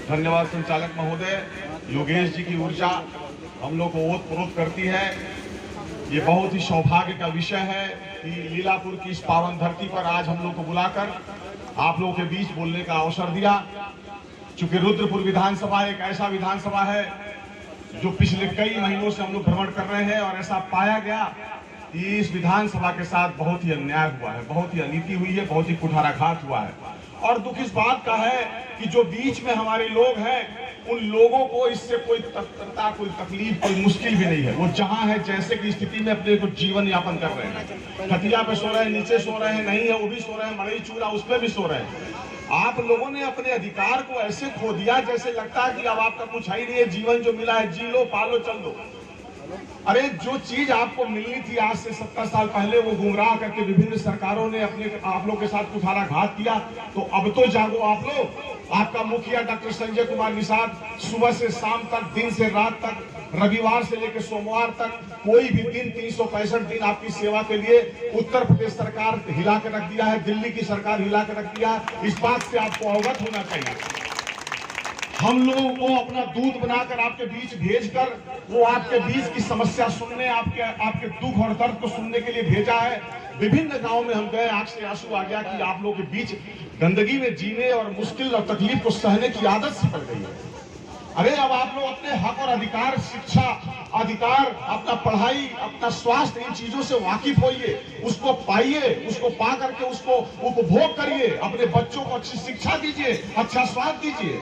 धन्यवाद संचालक महोदय। योगेश जी की ऊर्जा हम लोग को ओतप्रोत करती है। ये बहुत ही सौभाग्य का विषय है कि लीलापुर की इस पावन धरती पर आज हम लोग को बुलाकर आप लोगों के बीच बोलने का अवसर दिया। चूंकि रुद्रपुर विधानसभा एक ऐसा विधानसभा है जो पिछले कई महीनों से हम लोग भ्रमण कर रहे हैं और ऐसा पाया गया कि इस विधानसभा के साथ बहुत ही अन्याय हुआ है, बहुत ही अनीति हुई है, बहुत ही कुठाराघात हुआ है। और दुख इस बात का है कि जो बीच में हमारे लोग हैं उन लोगों को इससे कोई तत्परता, कोई तकलीफ, कोई मुश्किल भी नहीं है। वो जहां है जैसे की स्थिति में अपने को जीवन यापन कर रहे हैं। खटिया पे सो रहे हैं, नीचे सो रहे हैं, नहीं है वो भी सो रहे हैं, मड़ई चूरा उस पर भी सो रहे हैं। आप लोगों ने अपने अधिकार को ऐसे खो दिया जैसे लगता है कि अब आपका कुछ है ही नहीं है, जीवन जो मिला है जी लो, पालो, चल दो। अरे जो चीज आपको मिलनी थी आज से 70 साल पहले, वो गुमराह करके विभिन्न सरकारों ने अपने आप लोग के साथ कुठाराघात किया। तो अब तो जागो आप लोग। आपका मुखिया डॉक्टर संजय कुमार निषाद सुबह से शाम तक, दिन से रात तक, रविवार से लेकर सोमवार तक, कोई भी दिन 365 दिन आपकी सेवा के लिए उत्तर प्रदेश सरकार हिला के रख दिया है, दिल्ली की सरकार हिला के रख दिया है। इस बात से आपको अवगत होना चाहिए। हम लोगों को अपना दूत बनाकर आपके बीच भेजकर वो आपके बीच की समस्या सुनने, आपके दुख और दर्द को सुनने के लिए भेजा है। विभिन्न गांव में हम गए, आंख से आंसू आ गया कि आप लोगों के बीच गंदगी में जीने और मुश्किल और तकलीफ को सहने की आदत सी पड़ गई है। अरे अब आप लोग अपने हक और अधिकार, शिक्षा अधिकार, अपना पढ़ाई, अपना स्वास्थ्य, इन चीजों से वाकिफ होइए, उसको पाइए, उसको पा करके उसको उपभोग करिए, अपने बच्चों को अच्छी शिक्षा दीजिए, अच्छा स्वास्थ्य दीजिए।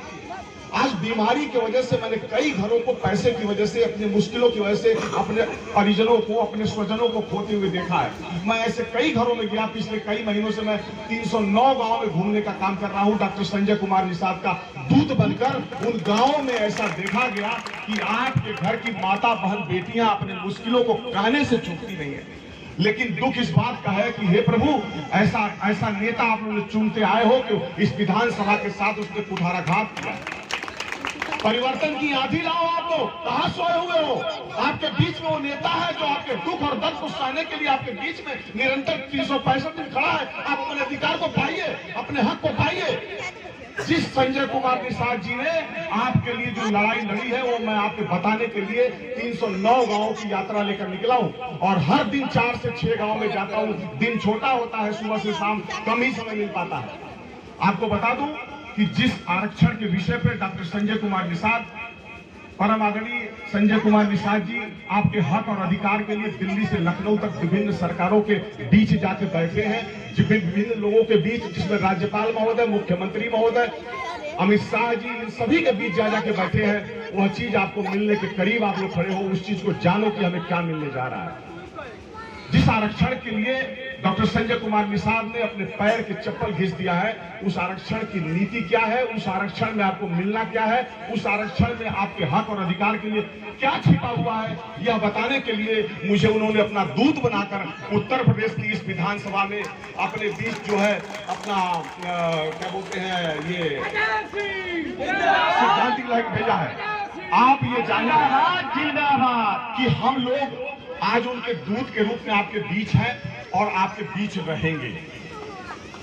आज बीमारी की वजह से मैंने कई घरों को पैसे की वजह से, अपनी मुश्किलों की वजह से अपने परिजनों को, अपने स्वजनों को खोते हुए देखा है। मैं ऐसे कई घरों में गया। पिछले कई महीनों से मैं 309 गांव में घूमने का काम कर रहा हूं डॉक्टर संजय कुमार निषाद का दूत बनकर। उन गांवों में ऐसा देखा गया कि आपके घर की माता, बहन, बेटियां अपने मुश्किलों को कहने से चूकती नहीं है। लेकिन दुख इस बात का है कि हे प्रभु, ऐसा नेता आप लोग चुनते आए हो कि इस विधानसभा के साथ उसने कुठाराघात किया। परिवर्तन की आंधी लाओ। आप लोग कहां सोए हुए हो? आपके बीच में वो नेता है जो आपके दुख और दर्द को सहने के लिए आपके बीच में निरंतर 365 दिन खड़ा है। आप अपने अधिकार को पाइए, अपने हक को पाइए। जिस संजय कुमार निषाद जी ने आपके लिए जो लड़ाई लड़ी है वो मैं आपको बताने के लिए 309 गांवों की यात्रा लेकर निकला हूं और हर दिन 4 से 6 गांव में जाता हूं। दिन छोटा होता है, सुबह से शाम कम ही समय मिल पाता है। आपको बता दूं कि जिस आरक्षण के विषय पर डॉक्टर संजय कुमार निषाद, परम आदरणीय संजय कुमार निषाद जी आपके हक और अधिकार के लिए दिल्ली से लखनऊ तक विभिन्न सरकारों के बीच जाके बैठे हैं, विभिन्न लोगों के बीच, जिसमें राज्यपाल महोदय, मुख्यमंत्री महोदय, अमित शाह जी, इन सभी के बीच जाके बैठे हैं। वह चीज आपको मिलने के करीब आप लोग खड़े हो, उस चीज को जानो कि हमें क्या मिलने जा रहा है। जिस आरक्षण के लिए डॉक्टर संजय कुमार निषाद ने अपने पैर के चप्पल घिस दिया है, उस आरक्षण की नीति क्या है, उस आरक्षण में आपको मिलना क्या है, उस आरक्षण में आपके हक और अधिकार के लिए क्या छिपा हुआ है, यह बताने के लिए मुझे उन्होंने अपना दूत बनाकर उत्तर प्रदेश की इस विधानसभा में अपने बीच जो है अपना क्या बोलते हैं, ये सिद्धांतिक लाइक भेजा है। आप ये जानना जिंदाबाद कि हम लोग आज उनके दूत के रूप में आपके बीच हैं और आपके बीच रहेंगे।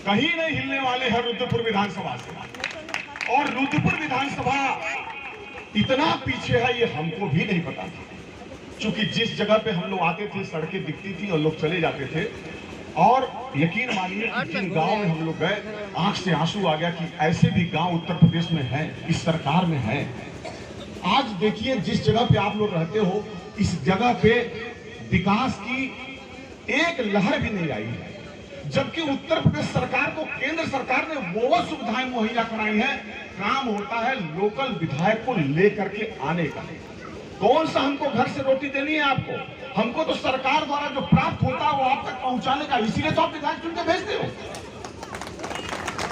कहीं नहीं हिलने वाले हैं रुद्रपुर विधानसभा से। और रुद्रपुर विधानसभा इतना पीछे है ये हमको भी नहीं पता था, क्योंकि जिस जगह पे हम लोग आते थे सड़कें दिखती थी और लोग चले जाते थे। और यकीन मानिए कि जिन गांव में हम लोग गए, आंख से आंसू आ गया कि ऐसे भी गांव उत्तर प्रदेश में हैं, इस सरकार में हैं। आज देखिए जिस जगह पे आप लोग रहते हो, इस जगह पे विकास की एक लहर भी नहीं आई है, जबकि उत्तर प्रदेश सरकार को केंद्र सरकार ने वो सुविधाएं मुहैया कराई हैं। काम होता है लोकल विधायक को लेकर के आने का। कौन सा हमको घर से रोटी देनी है आपको? हमको तो सरकार द्वारा जो प्राप्त होता है वो आप तक पहुंचाने का, इसीलिए तो आप विधायक चुन के भेजते हो।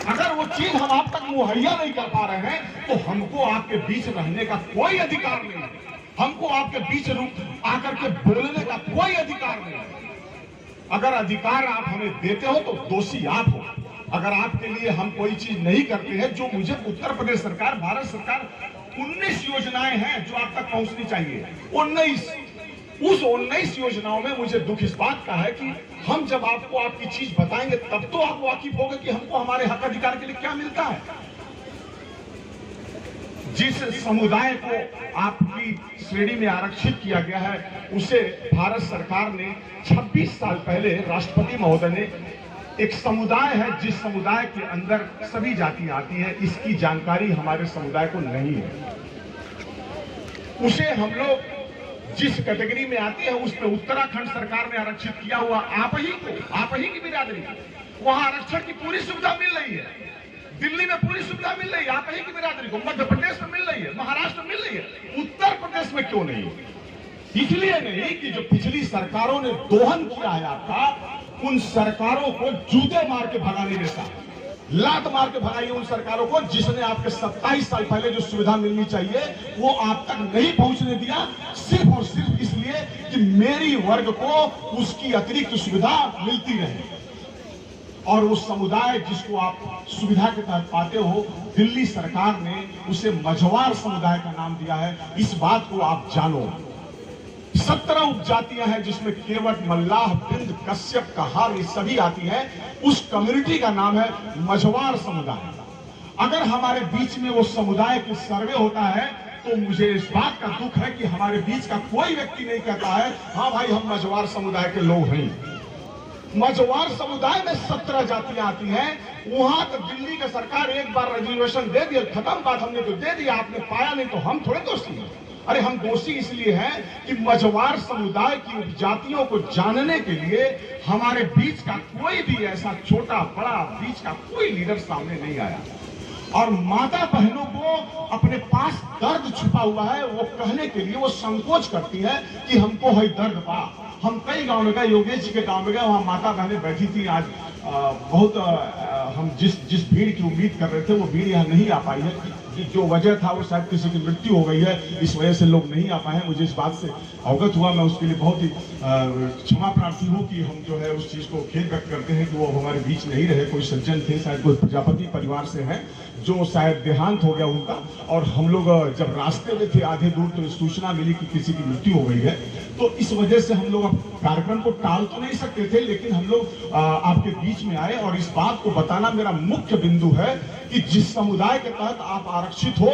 अगर वो चीज हम आप तक मुहैया नहीं कर पा रहे हैं तो हमको आपके बीच रहने का कोई अधिकार नहीं है, हमको आपके बीच आकर के बोलने का कोई अधिकार नहीं है। अगर अधिकार आप हमें देते हो तो दोषी आप हो। अगर आपके लिए हम कोई चीज नहीं करते हैं, जो मुझे उत्तर प्रदेश सरकार, भारत सरकार 19 योजनाएं हैं जो आप तक पहुंचनी चाहिए, 19 उस 19 योजनाओं में मुझे दुख इस बात का है कि हम जब आपको आपकी चीज बताएंगे तब तो आप वाकिफ होंगे कि हमको हमारे हक अधिकार के लिए क्या मिलता है। जिस समुदाय को आपकी श्रेणी में आरक्षित किया गया है उसे भारत सरकार ने 26 साल पहले राष्ट्रपति महोदय ने, एक समुदाय है जिस समुदाय के अंदर सभी जातियां आती हैं, इसकी जानकारी हमारे समुदाय को नहीं है। उसे हम लोग जिस कैटेगरी में आते हैं उसमें उत्तराखंड सरकार ने आरक्षित किया हुआ आप ही की बिरादरी, वहां आरक्षण की पूरी सुविधा मिल रही है। दिल्ली में पूरी सुविधा मिल रही है आप ही की बिरादरी को, मध्य प्रदेश में मिल रही है, महाराष्ट्र में मिल रही है, उत्तर प्रदेश में क्यों नहीं? इसलिए नहीं कि जो पिछली सरकारों ने दोहन किया है आपका, उन सरकारों को जूते मार के भगा नहीं देता, लात मार के भगाइए उन सरकारों को जिसने आपके 27 साल पहले जो सुविधा मिलनी चाहिए वो आप तक नहीं पहुंचने दिया, सिर्फ और सिर्फ इसलिए कि मेरी वर्ग को उसकी अतिरिक्त सुविधा मिलती रहे। और वो समुदाय जिसको आप सुविधा के तहत पाते हो, दिल्ली सरकार ने उसे मझवार समुदाय का नाम दिया है। इस बात को आप जानो। 17 उपजातियां हैं जिसमें केवट, मल्लाह, बिंद, कश्यप, कहार ये सभी आती हैं। उस कम्युनिटी का नाम है मझवार समुदाय। अगर हमारे बीच में वो समुदाय के सर्वे होता है तो मुझे इस बात का दुख है कि हमारे बीच का कोई व्यक्ति नहीं कहता है हाँ भाई हम मझवार समुदाय के लोग हैं। मझवार समुदाय में 17 जातियां आती हैं। वहां तो दिल्ली की सरकार एक बार रिजर्वेशन दे दिया, खत्म बात, हमने तो दे दिया, आपने पाया नहीं तो हम थोड़े दोषी हैं। अरे हम दोषी इसलिए हैं कि मझवार समुदाय की उपजातियों को जानने के लिए हमारे बीच का कोई भी ऐसा छोटा बड़ा बीच का कोई लीडर सामने नहीं आया। और माता बहनों को अपने पास दर्द छुपा हुआ है, वो कहने के लिए वो संकोच करती है कि हमको है दर्द बा। हम कई गांव में गए, योगेश जी के गांव में गए, वहां माता बहनें बैठी थी। आज बहुत हम जिस भीड़ की उम्मीद कर रहे थे वो भीड़ यहाँ नहीं आ पाई है। जो वजह था वो शायद किसी की मृत्यु हो गई है, इस वजह से लोग नहीं आ पाए हैं। मुझे इस बात से अवगत हुआ, मैं उसके लिए बहुत ही क्षमा प्रार्थी हूँ कि हम जो है उस चीज़ को खेद व्यक्त करते हैं कि वो हमारे बीच नहीं रहे। कोई सज्जन थे, शायद कोई प्रजापति परिवार से हैं जो शायद देहांत हो गया उनका, और हम लोग जब रास्ते में थे आधे दूर तो सूचना मिली कि किसी की मृत्यु हो गई है। तो इस वजह से हम लोग अब कार्यक्रम को टाल तो नहीं सकते थे, लेकिन हम लोग आपके बीच में आए और इस बात को बताना मेरा मुख्य बिंदु है कि जिस समुदाय के तहत आप आरक्षित हो,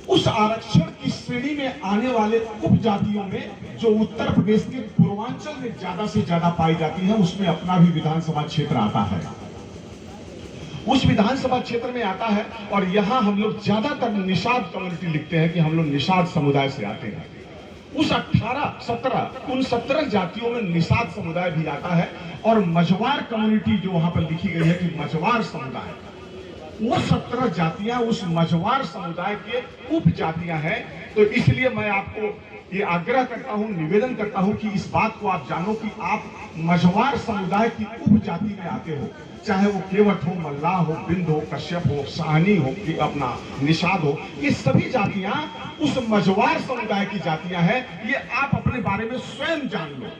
उस आरक्षण की श्रेणी में आने वाले उपजातियों में जो उत्तर प्रदेश के पूर्वांचल में ज्यादा से ज्यादा पाई जाती है, उसमें अपना भी विधानसभा क्षेत्र आता है। उस विधानसभा क्षेत्र में आता है और यहाँ हम लोग ज्यादातर निषाद कम्युनिटी लिखते हैं कि हम लोग निषाद समुदाय से आते हैं। उस 17 जातियों में निषाद समुदाय भी आता है और मझवार कम्युनिटी जो वहां पर लिखी गई है कि मझवार समुदाय, वो 17 जातियां उस मझवार समुदाय के उपजातियां हैं। तो इसलिए मैं आपको ये आग्रह करता हूं, निवेदन करता हूं कि इस बात को आप जानो कि आप मझवार समुदाय की उपजाति में आते हो, चाहे वो केवट हो, मल्लाह हो, बिंद हो, कश्यप हो, साहनी हो, कि अपना निषाद हो, ये सभी जातियां उस मझवार समुदाय की जातियां हैं। ये आप अपने बारे में स्वयं जान लो।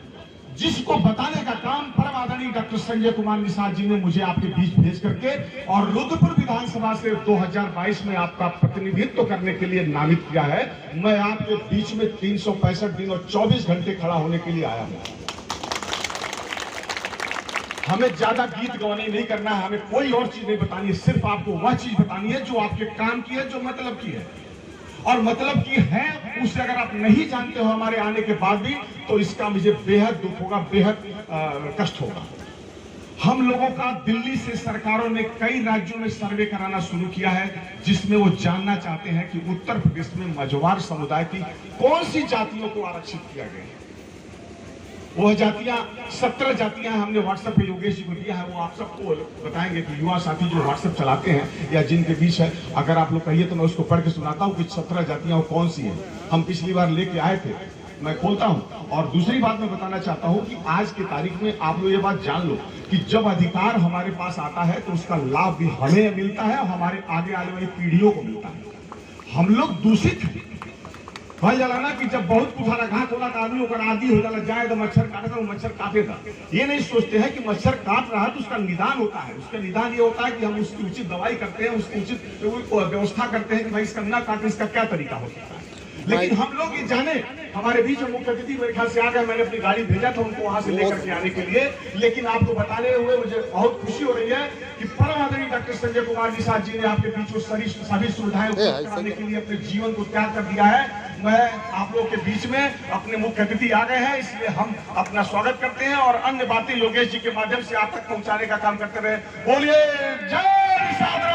जिसको बताने का काम परम आदरणीय डॉक्टर संजय कुमार निषाद जी ने मुझे आपके बीच भेज करके और रुद्रपुर विधानसभा से 2022 में आपका प्रतिनिधित्व करने के लिए नामित किया है। मैं आपके बीच में 365 दिन और 24 घंटे खड़ा होने के लिए आया हूं। हमें ज्यादा गीत गवानी नहीं करना है, हमें कोई और चीज नहीं बतानी है, सिर्फ आपको वह चीज बतानी है जो आपके काम की है, जो मतलब की है। और मतलब की है उसे अगर आप नहीं जानते हो हमारे आने के बाद भी, तो इसका मुझे बेहद दुख होगा, बेहद कष्ट होगा। हम लोगों का दिल्ली से सरकारों ने कई राज्यों में सर्वे कराना शुरू किया है, जिसमें वो जानना चाहते हैं कि उत्तर प्रदेश में मझवार समुदाय की कौन सी जातियों को आरक्षित किया गया है। वह जातियां 17 जातियां हमने व्हाट्सएप पे योगेश जी को दिया है, वो आप सबको बताएंगे कि युवा साथी जो व्हाट्सएप चलाते हैं या जिनके बीच है, अगर आप लोग कहिए तो मैं उसको पढ़ के सुनाता हूँ कि 17 जातियां कौन सी है। हम पिछली बार लेके आए थे, मैं खोलता हूँ। और दूसरी बात मैं बताना चाहता हूँ कि आज की तारीख में आप लोग ये बात जान लो कि जब अधिकार हमारे पास आता है तो उसका लाभ भी हमें मिलता है और हमारे आगे आने वाली पीढ़ियों को मिलता है। हम लोग दूषित फल जलाना कि जब बहुत पुथारा घाट होला तो आदमी होकर आदि हो जाला, जाए तो मच्छर काटेगा, वो मच्छर काटेगा। ये नहीं सोचते हैं कि मच्छर काट रहा है तो उसका निदान होता है। उसका निदान ये होता है कि हम उसकी उचित दवाई करते हैं, उसकी उचित व्यवस्था करते हैं कि भाई इसका ना काटे, इसका क्या तरीका हो सकता है। लेकिन हम लोग ये जाने, हमारे बीच में मुख्य अतिथि मेरे ख्याल से आ गए, मैंने अपनी गाड़ी भेजा था उनको वहां से लेकर के आने के लिए। लेकिन आपको बताने हुए मुझे बहुत खुशी हो रही है कि परम आदरणीय डॉक्टर संजय कुमार निषाद जी ने आपके बीच में सभी सुविधाएं उपलब्ध कराने के लिए अपने जीवन को त्याग कर दिया है। मैं आप लोग के बीच में, अपने मुख्य अतिथि आ गए हैं, इसलिए हम अपना स्वागत करते हैं और अन्य बातें योगेश जी के माध्यम से आप तक पहुंचाने का काम करते रहे। बोलिए जय निषाद।